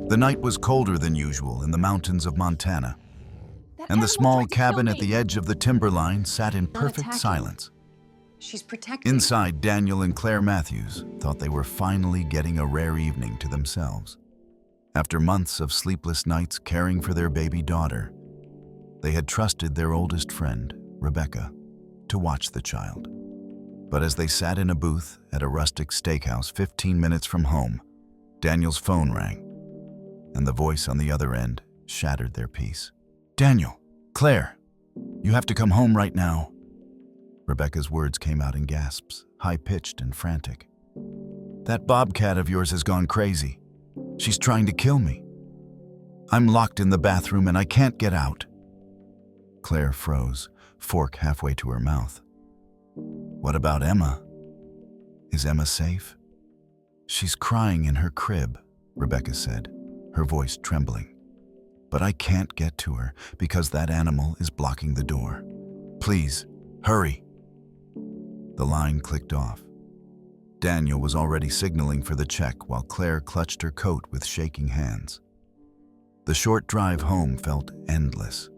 The night was colder than usual in the mountains of Montana, and the small cabin at the edge of the timberline sat in perfect silence. She's protecting. Inside, Daniel and Claire Matthews thought they were finally getting a rare evening to themselves. After months of sleepless nights caring for their baby daughter, they had trusted their oldest friend, Rebecca, to watch the child. But as they sat in a booth at a rustic steakhouse 15 minutes from home, Daniel's phone rang, and the voice on the other end shattered their peace. "Daniel, Claire, you have to come home right now." Rebecca's words came out in gasps, high-pitched and frantic. "That bobcat of yours has gone crazy. She's trying to kill me. I'm locked in the bathroom and I can't get out." Claire froze, fork halfway to her mouth. "What about Emma? Is Emma safe?" "She's crying in her crib," Rebecca said, her voice trembling. "But I can't get to her because that animal is blocking the door. Please, hurry." The line clicked off. Daniel was already signaling for the check while Claire clutched her coat with shaking hands. The short drive home felt endless.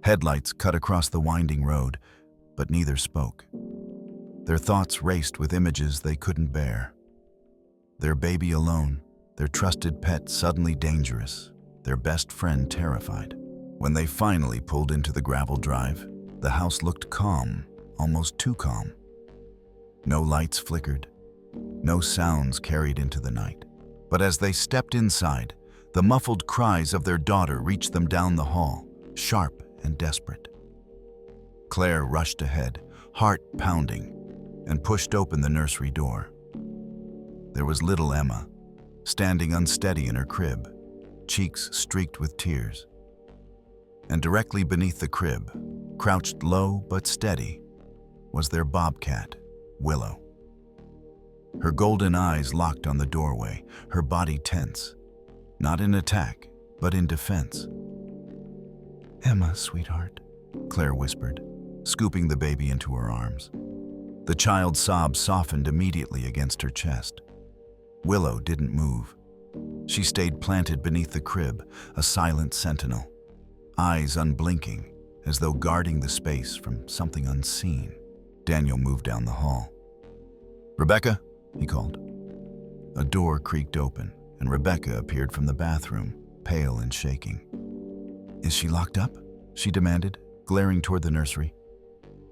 Headlights cut across the winding road, but neither spoke. Their thoughts raced with images they couldn't bear. Their baby alone, their trusted pet suddenly dangerous, their best friend terrified. When they finally pulled into the gravel drive, the house looked calm, almost too calm. No lights flickered, no sounds carried into the night. But as they stepped inside, the muffled cries of their daughter reached them down the hall, sharp and desperate. Claire rushed ahead, heart pounding, and pushed open the nursery door. There was little Emma, standing unsteady in her crib, cheeks streaked with tears. And directly beneath the crib, crouched low but steady, was their bobcat, Willow. Her golden eyes locked on the doorway, her body tense, not in attack, but in defense. "Emma, sweetheart," Claire whispered, scooping the baby into her arms. The child's sobs softened immediately against her chest. Willow didn't move. She stayed planted beneath the crib, a silent sentinel, eyes unblinking, as though guarding the space from something unseen. Daniel moved down the hall. "Rebecca," he called. A door creaked open, and Rebecca appeared from the bathroom, pale and shaking. "Is she locked up?" she demanded, glaring toward the nursery.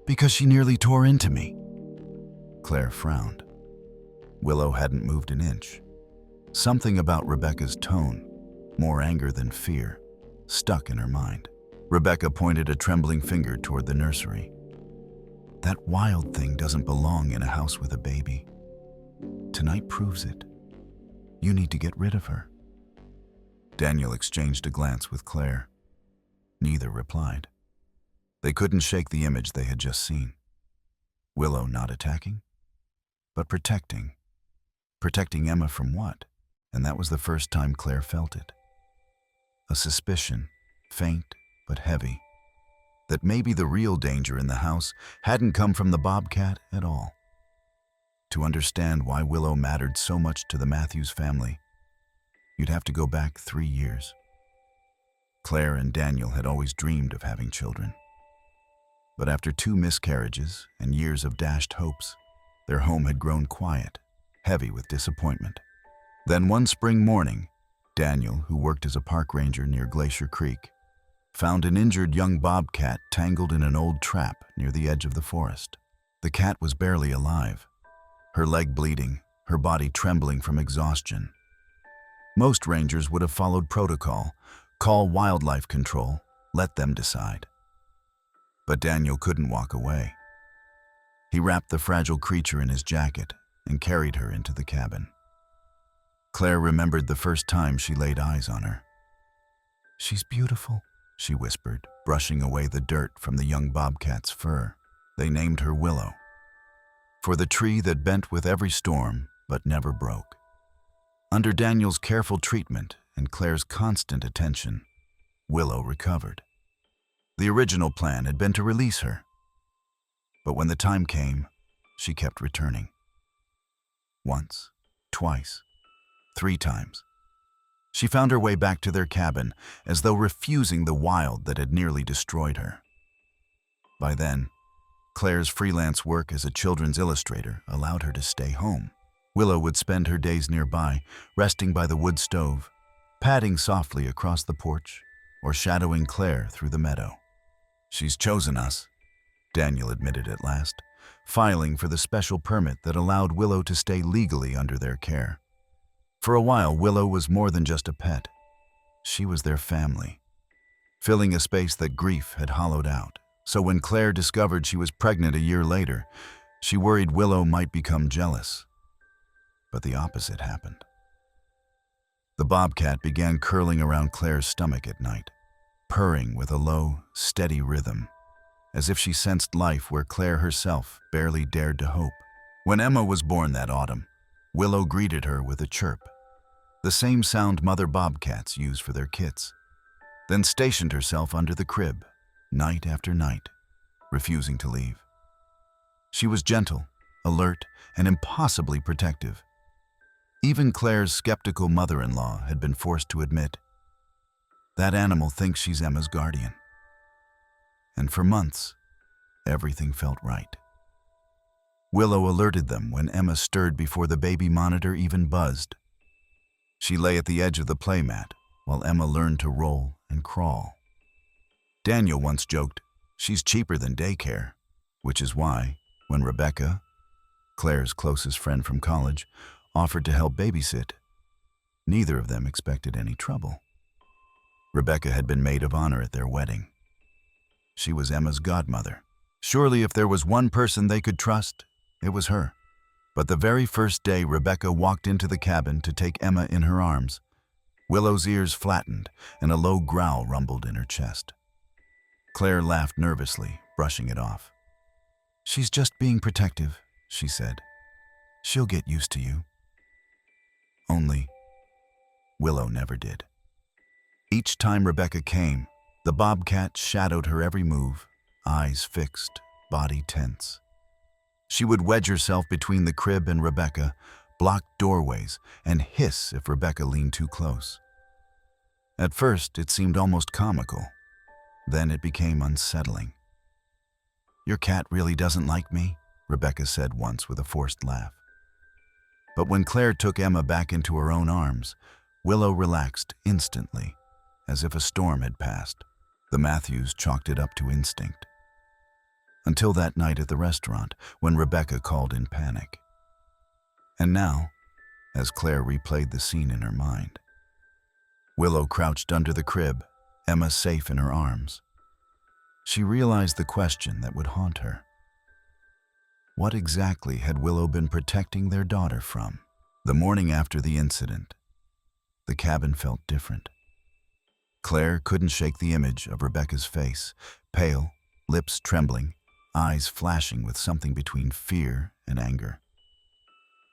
"Because she nearly tore into me." Claire frowned. Willow hadn't moved an inch. Something about Rebecca's tone, more anger than fear, stuck in her mind. Rebecca pointed a trembling finger toward the nursery. "That wild thing doesn't belong in a house with a baby. Tonight proves it. You need to get rid of her." Daniel exchanged a glance with Claire. Neither replied. They couldn't shake the image they had just seen. Willow not attacking, but protecting. Protecting Emma from what? And that was the first time Claire felt it. A suspicion, faint but heavy, that maybe the real danger in the house hadn't come from the bobcat at all. To understand why Willow mattered so much to the Matthews family, you'd have to go back 3 years. Claire and Daniel had always dreamed of having children. But after 2 miscarriages and years of dashed hopes, their home had grown quiet, heavy with disappointment. Then one spring morning, Daniel, who worked as a park ranger near Glacier Creek, found an injured young bobcat tangled in an old trap near the edge of the forest. The cat was barely alive, her leg bleeding, her body trembling from exhaustion. Most rangers would have followed protocol, call wildlife control, let them decide. But Daniel couldn't walk away. He wrapped the fragile creature in his jacket and carried her into the cabin. Claire remembered the first time she laid eyes on her. "She's beautiful," she whispered, brushing away the dirt from the young bobcat's fur. They named her Willow, for the tree that bent with every storm but never broke. Under Daniel's careful treatment and Claire's constant attention, Willow recovered. The original plan had been to release her, but when the time came, she kept returning. Once, twice, 3 times. She found her way back to their cabin, as though refusing the wild that had nearly destroyed her. By then, Claire's freelance work as a children's illustrator allowed her to stay home. Willow would spend her days nearby, resting by the wood stove, padding softly across the porch, or shadowing Claire through the meadow. "She's chosen us," Daniel admitted at last, filing for the special permit that allowed Willow to stay legally under their care. For a while, Willow was more than just a pet. She was their family, filling a space that grief had hollowed out. So when Claire discovered she was pregnant a year later, she worried Willow might become jealous. But the opposite happened. The bobcat began curling around Claire's stomach at night, purring with a low, steady rhythm, as if she sensed life where Claire herself barely dared to hope. When Emma was born that autumn, Willow greeted her with a chirp, the same sound mother bobcats use for their kits, then stationed herself under the crib, night after night, refusing to leave. She was gentle, alert, and impossibly protective. Even Claire's skeptical mother-in-law had been forced to admit, "That animal thinks she's Emma's guardian." And for months, everything felt right. Willow alerted them when Emma stirred before the baby monitor even buzzed. She lay at the edge of the playmat while Emma learned to roll and crawl. Daniel once joked, "She's cheaper than daycare," which is why, when Rebecca, Claire's closest friend from college, offered to help babysit, neither of them expected any trouble. Rebecca had been maid of honor at their wedding. She was Emma's godmother. Surely if there was one person they could trust, it was her. But the very first day Rebecca walked into the cabin to take Emma in her arms, Willow's ears flattened and a low growl rumbled in her chest. Claire laughed nervously, brushing it off. "She's just being protective," she said. "She'll get used to you." Only, Willow never did. Each time Rebecca came, the bobcat shadowed her every move, eyes fixed, body tense. She would wedge herself between the crib and Rebecca, block doorways, and hiss if Rebecca leaned too close. At first, it seemed almost comical. Then it became unsettling. "Your cat really doesn't like me," Rebecca said once with a forced laugh. But when Claire took Emma back into her own arms, Willow relaxed instantly, as if a storm had passed. The Matthews chalked it up to instinct. Until that night at the restaurant, when Rebecca called in panic. And now, as Claire replayed the scene in her mind, Willow crouched under the crib, Emma safe in her arms. She realized the question that would haunt her. What exactly had Willow been protecting their daughter from? The morning after the incident, the cabin felt different. Claire couldn't shake the image of Rebecca's face, pale, lips trembling, eyes flashing with something between fear and anger.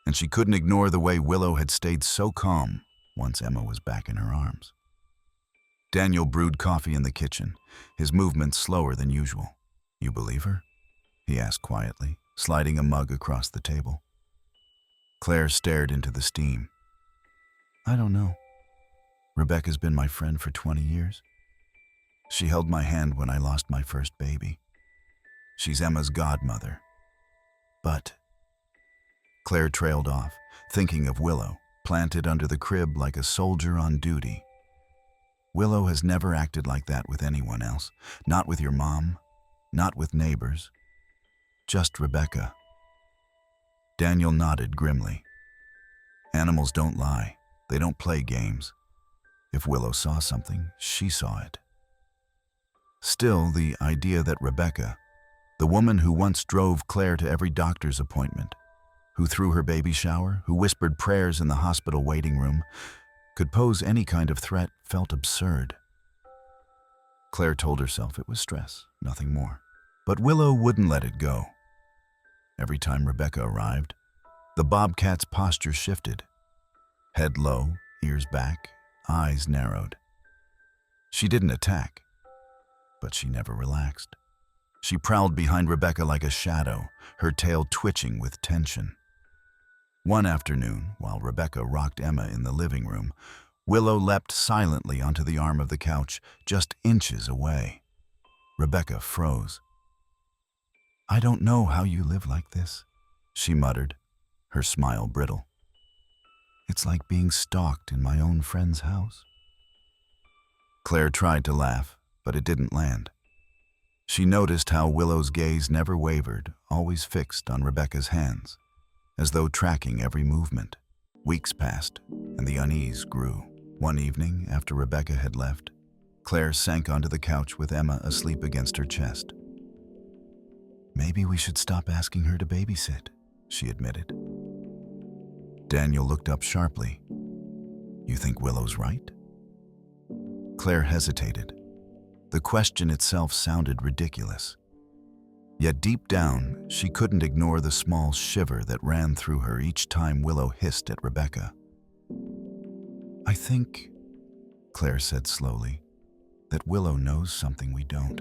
And she couldn't ignore the way Willow had stayed so calm once Emma was back in her arms. Daniel brewed coffee in the kitchen, his movements slower than usual. "You believe her?" he asked quietly, sliding a mug across the table. Claire stared into the steam. "I don't know. Rebecca's been my friend for 20 years. She held my hand when I lost my first baby. She's Emma's godmother. But..." Claire trailed off, thinking of Willow, planted under the crib like a soldier on duty. "Willow has never acted like that with anyone else. Not with your mom, not with neighbors. Just Rebecca." Daniel nodded grimly. Animals don't lie. They don't play games. If Willow saw something, she saw it. Still, the idea that Rebecca, the woman who once drove Claire to every doctor's appointment, who threw her baby shower, who whispered prayers in the hospital waiting room, could pose any kind of threat felt absurd. Claire told herself it was stress, nothing more. But Willow wouldn't let it go. Every time Rebecca arrived, the bobcat's posture shifted. Head low, ears back, eyes narrowed. She didn't attack, but she never relaxed. She prowled behind Rebecca like a shadow, her tail twitching with tension. One afternoon, while Rebecca rocked Emma in the living room, Willow leapt silently onto the arm of the couch, just inches away. Rebecca froze. "I don't know how you live like this," she muttered, her smile brittle. "It's like being stalked in my own friend's house." Claire tried to laugh, but it didn't land. She noticed how Willow's gaze never wavered, always fixed on Rebecca's hands, as though tracking every movement. Weeks passed, and the unease grew. One evening, after Rebecca had left, Claire sank onto the couch with Emma asleep against her chest. "Maybe we should stop asking her to babysit," she admitted. Daniel looked up sharply. "You think Willow's right?" Claire hesitated. The question itself sounded ridiculous. Yet deep down, she couldn't ignore the small shiver that ran through her each time Willow hissed at Rebecca. "I think," Claire said slowly, "that Willow knows something we don't."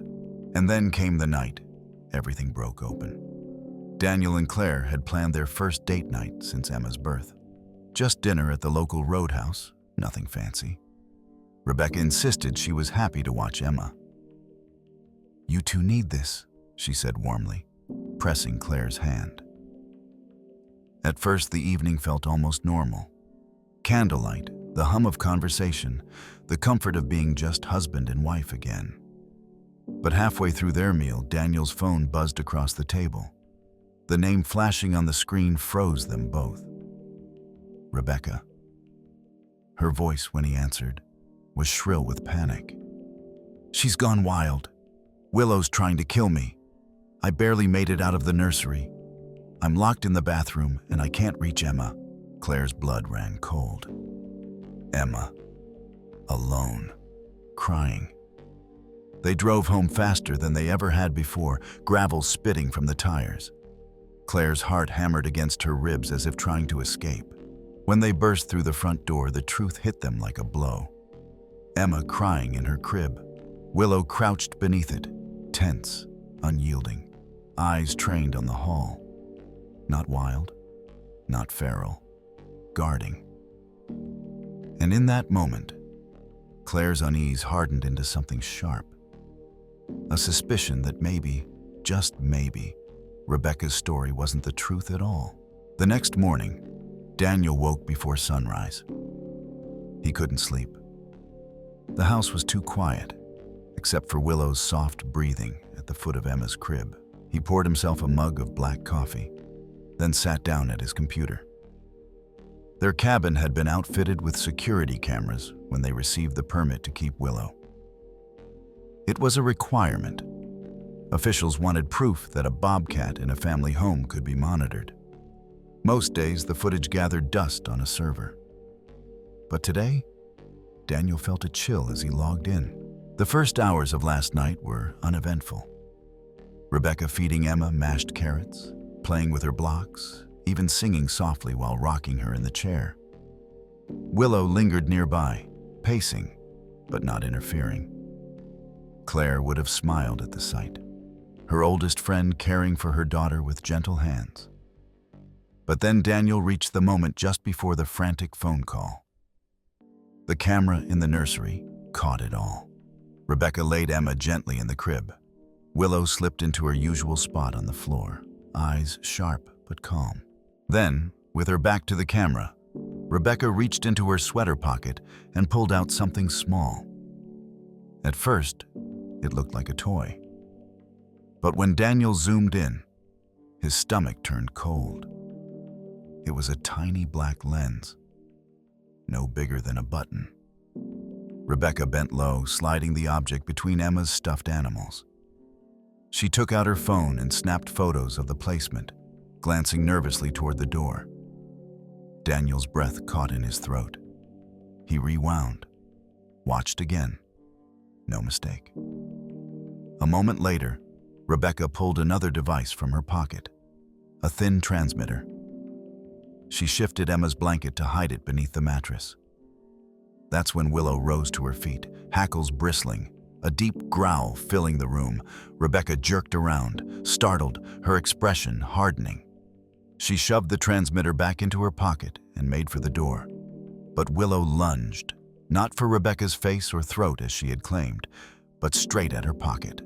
And then came the night. Everything broke open. Daniel and Claire had planned their first date night since Emma's birth. Just dinner at the local roadhouse, nothing fancy. Rebecca insisted she was happy to watch Emma. "You two need this," she said warmly, pressing Claire's hand. At first, the evening felt almost normal. Candlelight, the hum of conversation, the comfort of being just husband and wife again. But halfway through their meal, Daniel's phone buzzed across the table. The name flashing on the screen froze them both. Rebecca. Her voice, when he answered, was shrill with panic. "She's gone wild. Willow's trying to kill me. I barely made it out of the nursery. I'm locked in the bathroom and I can't reach Emma." Claire's blood ran cold. Emma. Alone. Crying. They drove home faster than they ever had before, gravel spitting from the tires. Claire's heart hammered against her ribs as if trying to escape. When they burst through the front door, the truth hit them like a blow. Emma crying in her crib. Willow crouched beneath it, tense, unyielding, eyes trained on the hall. Not wild, not feral, guarding. And in that moment, Claire's unease hardened into something sharp. A suspicion that maybe, just maybe, Rebecca's story wasn't the truth at all. The next morning, Daniel woke before sunrise. He couldn't sleep. The house was too quiet, except for Willow's soft breathing at the foot of Emma's crib. He poured himself a mug of black coffee, then sat down at his computer. Their cabin had been outfitted with security cameras when they received the permit to keep Willow. It was a requirement. Officials wanted proof that a bobcat in a family home could be monitored. Most days, the footage gathered dust on a server. But today, Daniel felt a chill as he logged in. The first hours of last night were uneventful. Rebecca feeding Emma mashed carrots, playing with her blocks, even singing softly while rocking her in the chair. Willow lingered nearby, pacing, but not interfering. Claire would have smiled at the sight, her oldest friend caring for her daughter with gentle hands. But then Daniel reached the moment just before the frantic phone call. The camera in the nursery caught it all. Rebecca laid Emma gently in the crib. Willow slipped into her usual spot on the floor, eyes sharp but calm. Then, with her back to the camera, Rebecca reached into her sweater pocket and pulled out something small. At first, it looked like a toy. But when Daniel zoomed in, his stomach turned cold. It was a tiny black lens, no bigger than a button. Rebecca bent low, sliding the object between Emma's stuffed animals. She took out her phone and snapped photos of the placement, glancing nervously toward the door. Daniel's breath caught in his throat. He rewound, watched again. No mistake. A moment later, Rebecca pulled another device from her pocket, a thin transmitter. She shifted Emma's blanket to hide it beneath the mattress. That's when Willow rose to her feet, hackles bristling, a deep growl filling the room. Rebecca jerked around, startled, her expression hardening. She shoved the transmitter back into her pocket and made for the door. But Willow lunged, Not for Rebecca's face or throat as she had claimed, but straight at her pocket.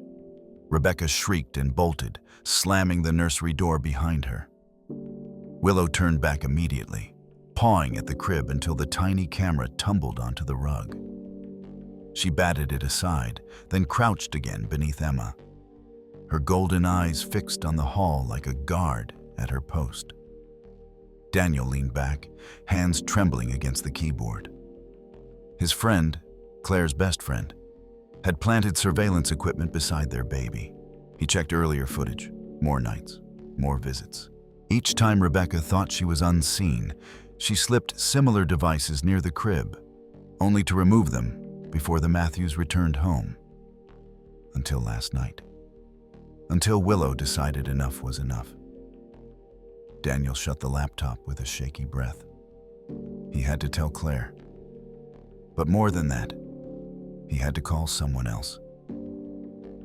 Rebecca shrieked and bolted, slamming the nursery door behind her. Willow turned back immediately, pawing at the crib until the tiny camera tumbled onto the rug. She batted it aside, then crouched again beneath Emma, her golden eyes fixed on the hall like a guard at her post. Daniel leaned back, hands trembling against the keyboard. His friend, Claire's best friend, had planted surveillance equipment beside their baby. He checked earlier footage, more nights, more visits. Each time Rebecca thought she was unseen, she slipped similar devices near the crib, only to remove them before the Matthews returned home. Until last night. Until Willow decided enough was enough. Daniel shut the laptop with a shaky breath. He had to tell Claire. But more than that, he had to call someone else.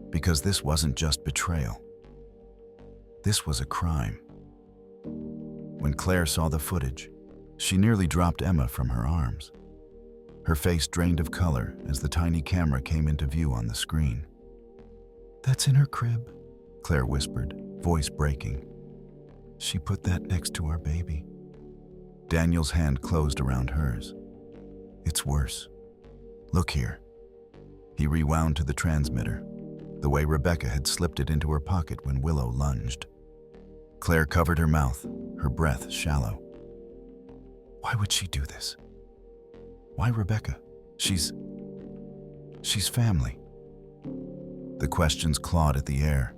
Because this wasn't just betrayal. This was a crime. When Claire saw the footage, she nearly dropped Emma from her arms. Her face drained of color as the tiny camera came into view on the screen. "That's in her crib," Claire whispered, voice breaking. "She put that next to our baby." Daniel's hand closed around hers. "It's worse. Look here." He rewound to the transmitter, the way Rebecca had slipped it into her pocket when Willow lunged. Claire covered her mouth, her breath shallow. Why would she do this? Why Rebecca? She's family. The questions clawed at the air,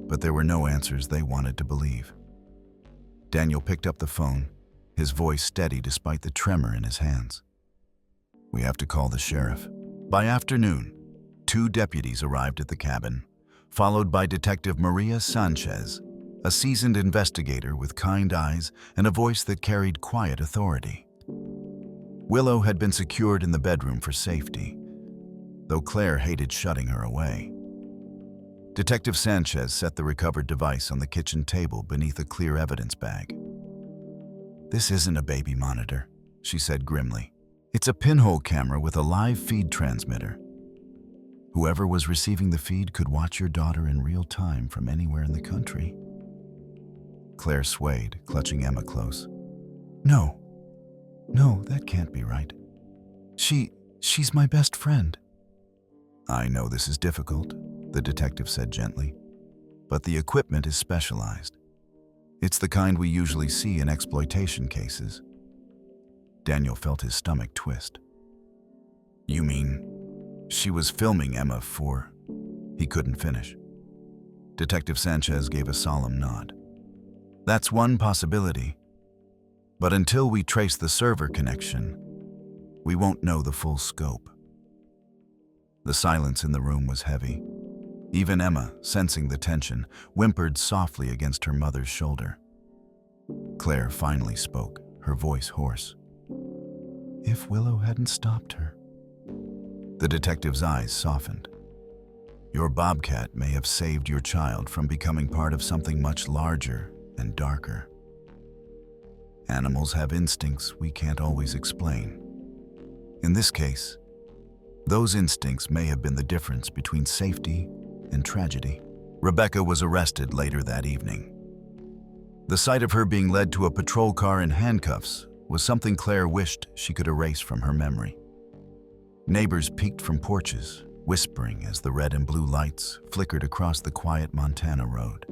but there were no answers they wanted to believe. Daniel picked up the phone, his voice steady despite the tremor in his hands. "We have to call the sheriff." By afternoon, 2 deputies arrived at the cabin, followed by Detective Maria Sanchez, a seasoned investigator with kind eyes and a voice that carried quiet authority. Willow had been secured in the bedroom for safety, though Claire hated shutting her away. Detective Sanchez set the recovered device on the kitchen table beneath a clear evidence bag. "This isn't a baby monitor," she said grimly. "It's a pinhole camera with a live feed transmitter. Whoever was receiving the feed could watch your daughter in real time from anywhere in the country." Claire swayed, clutching Emma close. No, that can't be right. She's my best friend." "I know this is difficult," the detective said gently, "but the equipment is specialized. It's the kind we usually see in exploitation cases." Daniel felt his stomach twist. "You mean she was filming Emma for—" He couldn't finish. Detective Sanchez gave a solemn nod. "That's one possibility. But until we trace the server connection, we won't know the full scope." The silence in the room was heavy. Even Emma, sensing the tension, whimpered softly against her mother's shoulder. Claire finally spoke, her voice hoarse. "If Willow hadn't stopped her." The detective's eyes softened. "Your Bobcat may have saved your child from becoming part of something much larger and darker. Animals have instincts we can't always explain. In this case, those instincts may have been the difference between safety and tragedy." Rebecca was arrested later that evening. The sight of her being led to a patrol car in handcuffs was something Claire wished she could erase from her memory. Neighbors peeked from porches, whispering as the red and blue lights flickered across the quiet Montana road.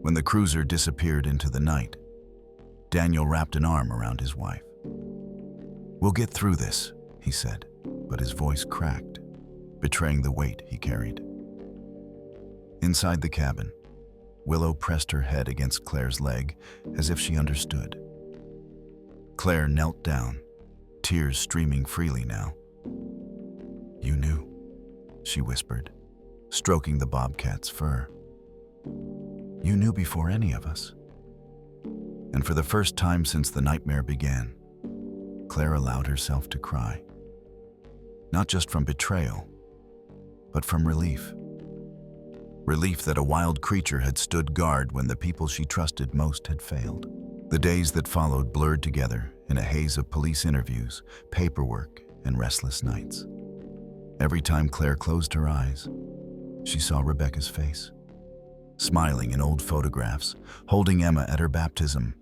When the cruiser disappeared into the night, Daniel wrapped an arm around his wife. "We'll get through this," he said, but his voice cracked, betraying the weight he carried. Inside the cabin, Willow pressed her head against Claire's leg as if she understood. Claire knelt down, tears streaming freely now. "You knew," she whispered, stroking the Bobcat's fur. "You knew before any of us." And for the first time since the nightmare began, Claire allowed herself to cry. Not just from betrayal, but from relief. Relief that a wild creature had stood guard when the people she trusted most had failed. The days that followed blurred together in a haze of police interviews, paperwork, and restless nights. Every time Claire closed her eyes, she saw Rebecca's face, smiling in old photographs, holding Emma at her baptism,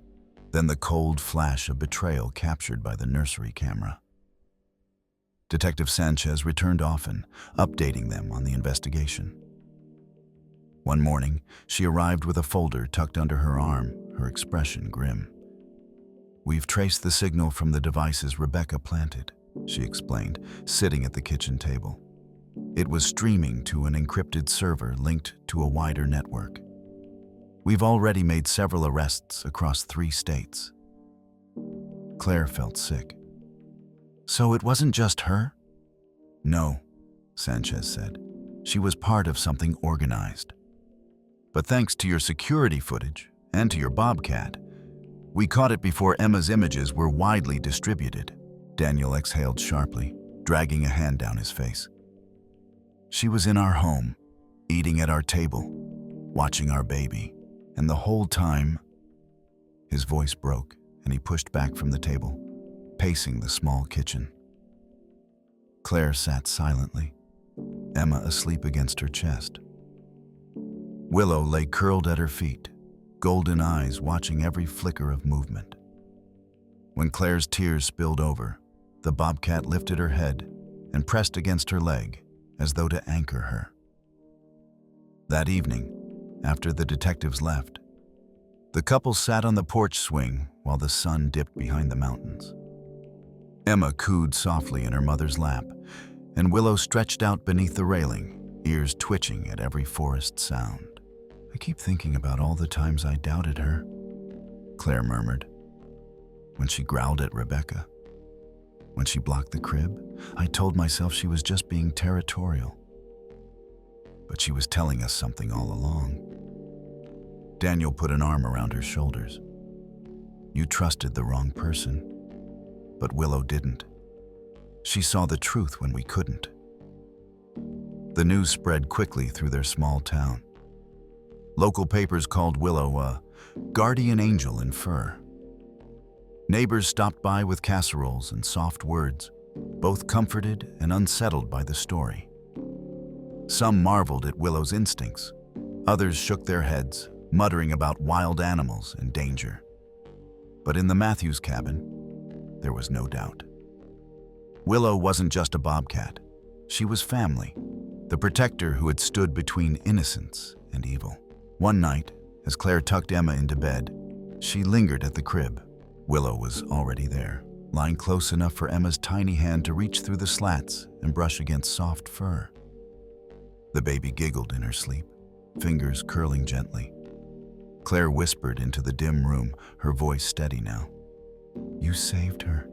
then the cold flash of betrayal captured by the nursery camera. Detective Sanchez returned often, updating them on the investigation. One morning, she arrived with a folder tucked under her arm, her expression grim. "We've traced the signal from the devices Rebecca planted," she explained, sitting at the kitchen table. "It was streaming to an encrypted server linked to a wider network. We've already made several arrests across 3 states." Claire felt sick. "So it wasn't just her?" "No," Sanchez said. "She was part of something organized. But thanks to your security footage and to your Bobcat, we caught it before Emma's images were widely distributed." Daniel exhaled sharply, dragging a hand down his face. "She was in our home, eating at our table, watching our baby, and the whole time..." His voice broke, and he pushed back from the table, pacing the small kitchen. Claire sat silently, Emma asleep against her chest. Willow lay curled at her feet, golden eyes watching every flicker of movement. When Claire's tears spilled over, the Bobcat lifted her head and pressed against her leg as though to anchor her. That evening, after the detectives left, the couple sat on the porch swing while the sun dipped behind the mountains. Emma cooed softly in her mother's lap, and Willow stretched out beneath the railing, ears twitching at every forest sound. "I keep thinking about all the times I doubted her," Claire murmured. "When she growled at Rebecca. When she blocked the crib, I told myself she was just being territorial. But she was telling us something all along." Daniel put an arm around her shoulders. "You trusted the wrong person, but Willow didn't. She saw the truth when we couldn't." The news spread quickly through their small town. Local papers called Willow a guardian angel in fur. Neighbors stopped by with casseroles and soft words, both comforted and unsettled by the story. Some marveled at Willow's instincts. Others shook their heads, muttering about wild animals and danger. But in the Matthews cabin, there was no doubt. Willow wasn't just a bobcat. She was family, the protector who had stood between innocence and evil. One night, as Claire tucked Emma into bed, she lingered at the crib. Willow was already there, lying close enough for Emma's tiny hand to reach through the slats and brush against soft fur. The baby giggled in her sleep, fingers curling gently. Claire whispered into the dim room, her voice steady now. "You saved her.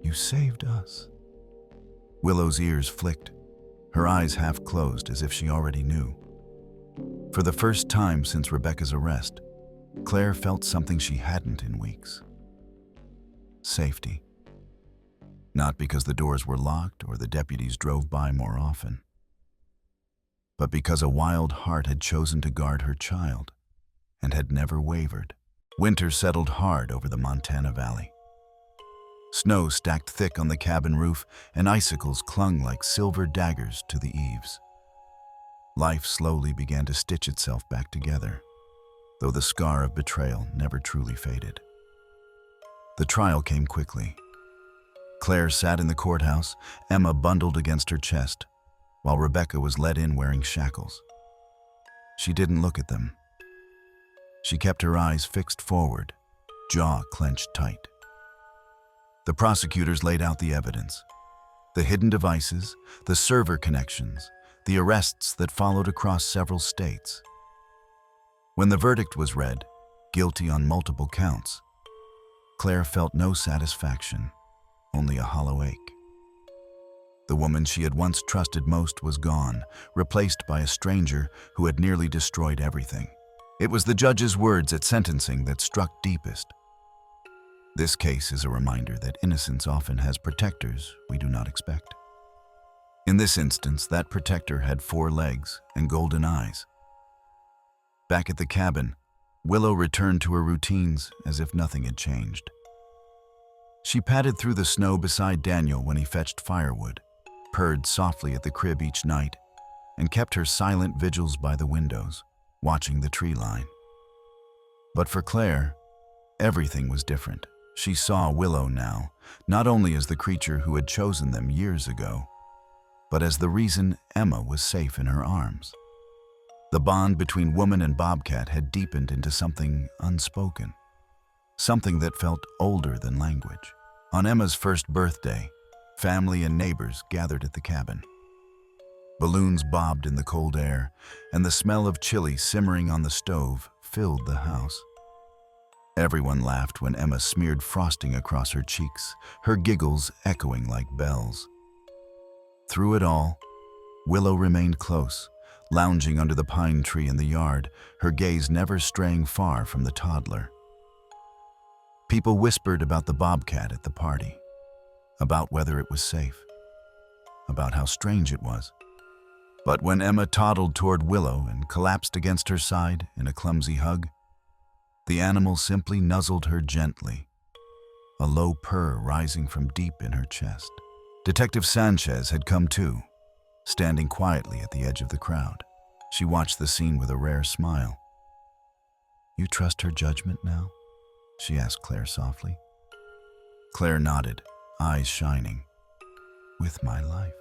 You saved us." Willow's ears flicked, her eyes half closed as if she already knew. For the first time since Rebecca's arrest, Claire felt something she hadn't in weeks. Safety. Not because the doors were locked or the deputies drove by more often, but because a wild heart had chosen to guard her child and had never wavered. Winter settled hard over the Montana Valley. Snow stacked thick on the cabin roof, and icicles clung like silver daggers to the eaves. Life slowly began to stitch itself back together, though the scar of betrayal never truly faded. The trial came quickly. Claire sat in the courthouse, Emma bundled against her chest, while Rebecca was led in wearing shackles. She didn't look at them. She kept her eyes fixed forward, jaw clenched tight. The prosecutors laid out the evidence, the hidden devices, the server connections, the arrests that followed across several states. When the verdict was read, guilty on multiple counts, Claire felt no satisfaction, only a hollow ache. The woman she had once trusted most was gone, replaced by a stranger who had nearly destroyed everything. It was the judge's words at sentencing that struck deepest. This case is a reminder that innocence often has protectors we do not expect. In this instance, that protector had 4 legs and golden eyes. Back at the cabin, Willow returned to her routines as if nothing had changed. She padded through the snow beside Daniel when he fetched firewood, purred softly at the crib each night, and kept her silent vigils by the windows, watching the tree line. But for Claire, everything was different. She saw Willow now, not only as the creature who had chosen them years ago, but as the reason Emma was safe in her arms. The bond between woman and Bobcat had deepened into something unspoken, something that felt older than language. On Emma's first birthday, family and neighbors gathered at the cabin. Balloons bobbed in the cold air, and the smell of chili simmering on the stove filled the house. Everyone laughed when Emma smeared frosting across her cheeks, her giggles echoing like bells. Through it all, Willow remained close, lounging under the pine tree in the yard, her gaze never straying far from the toddler. People whispered about the Bobcat at the party, about whether it was safe, about how strange it was. But when Emma toddled toward Willow and collapsed against her side in a clumsy hug, the animal simply nuzzled her gently, a low purr rising from deep in her chest. Detective Sanchez had come too, standing quietly at the edge of the crowd. She watched the scene with a rare smile. "You trust her judgment now?" she asked Claire softly. Claire nodded, eyes shining. "With my life."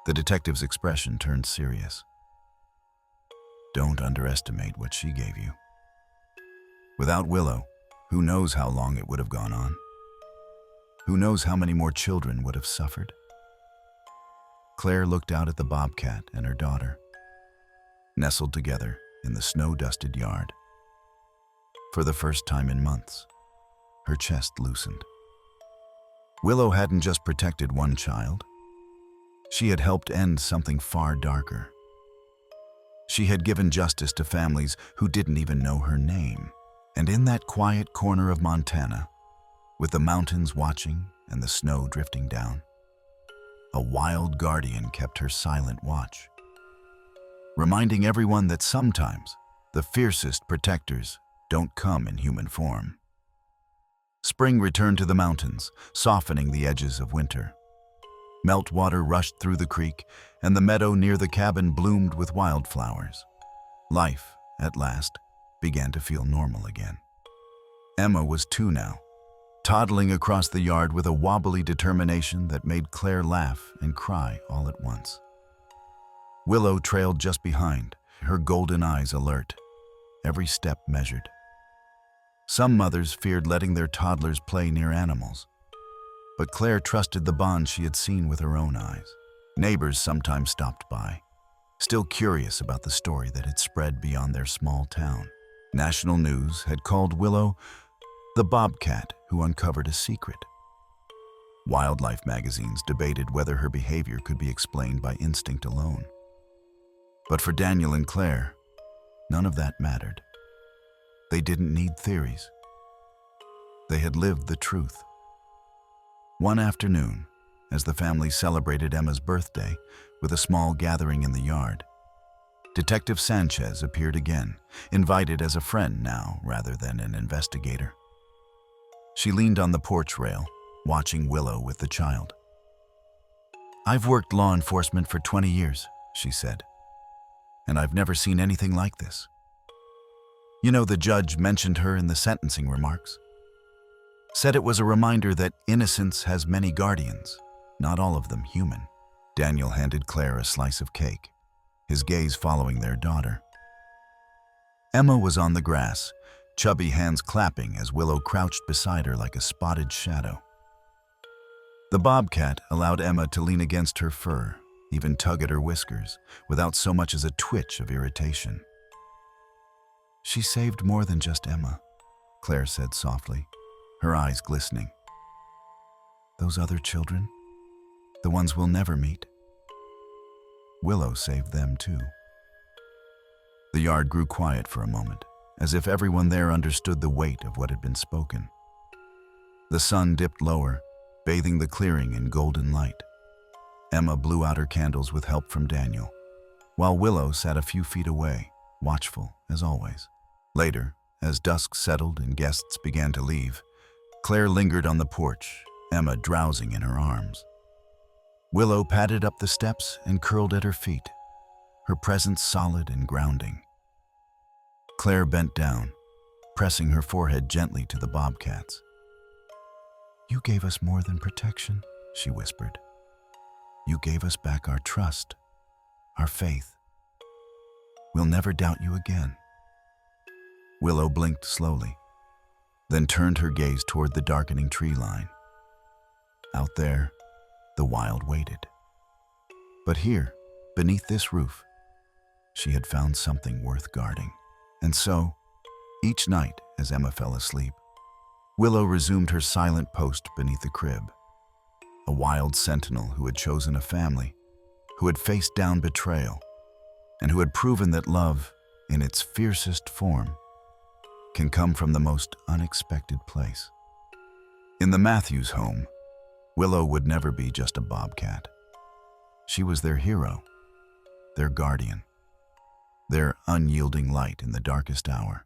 The detective's expression turned serious. "Don't underestimate what she gave you. Without Willow, who knows how long it would have gone on? Who knows how many more children would have suffered?" Claire looked out at the Bobcat and her daughter, nestled together in the snow-dusted yard. For the first time in months, her chest loosened. Willow hadn't just protected one child. She had helped end something far darker. She had given justice to families who didn't even know her name. And in that quiet corner of Montana, with the mountains watching and the snow drifting down, a wild guardian kept her silent watch, reminding everyone that sometimes the fiercest protectors don't come in human form. Spring returned to the mountains, softening the edges of winter. Meltwater rushed through the creek, and the meadow near the cabin bloomed with wildflowers. Life, at last, began to feel normal again. Emma was 2 now, toddling across the yard with a wobbly determination that made Claire laugh and cry all at once. Willow trailed just behind, her golden eyes alert, every step measured. Some mothers feared letting their toddlers play near animals, but Claire trusted the bond she had seen with her own eyes. Neighbors sometimes stopped by, still curious about the story that had spread beyond their small town. National news had called Willow the Bobcat who uncovered a secret. Wildlife magazines debated whether her behavior could be explained by instinct alone. But for Daniel and Claire, none of that mattered. They didn't need theories. They had lived the truth. One afternoon, as the family celebrated Emma's birthday with a small gathering in the yard, Detective Sanchez appeared again, invited as a friend now rather than an investigator. She leaned on the porch rail, watching Willow with the child. "I've worked law enforcement for 20 years, she said, "and I've never seen anything like this. You know, the judge mentioned her in the sentencing remarks. Said it was a reminder that innocence has many guardians, not all of them human." Daniel handed Claire a slice of cake, his gaze following their daughter. Emma was on the grass, chubby hands clapping as Willow crouched beside her like a spotted shadow. The Bobcat allowed Emma to lean against her fur, even tug at her whiskers, without so much as a twitch of irritation. "She saved more than just Emma," Claire said softly, her eyes glistening. "Those other children, the ones we'll never meet, Willow saved them too." The yard grew quiet for a moment, as if everyone there understood the weight of what had been spoken. The sun dipped lower, bathing the clearing in golden light. Emma blew out her candles with help from Daniel, while Willow sat a few feet away, watchful as always. Later, as dusk settled and guests began to leave, Claire lingered on the porch, Emma drowsing in her arms. Willow padded up the steps and curled at her feet, her presence solid and grounding. Claire bent down, pressing her forehead gently to the bobcats. "You gave us more than protection," she whispered. "You gave us back our trust, our faith. We'll never doubt you again." Willow blinked slowly, then turned her gaze toward the darkening tree line. Out there, the wild waited. But here, beneath this roof, she had found something worth guarding. And so, each night as Emma fell asleep, Willow resumed her silent post beneath the crib. A wild sentinel who had chosen a family, who had faced down betrayal, and who had proven that love, in its fiercest form, can come from the most unexpected place. In the Matthews home, Willow would never be just a bobcat. She was their hero, their guardian, their unyielding light in the darkest hour.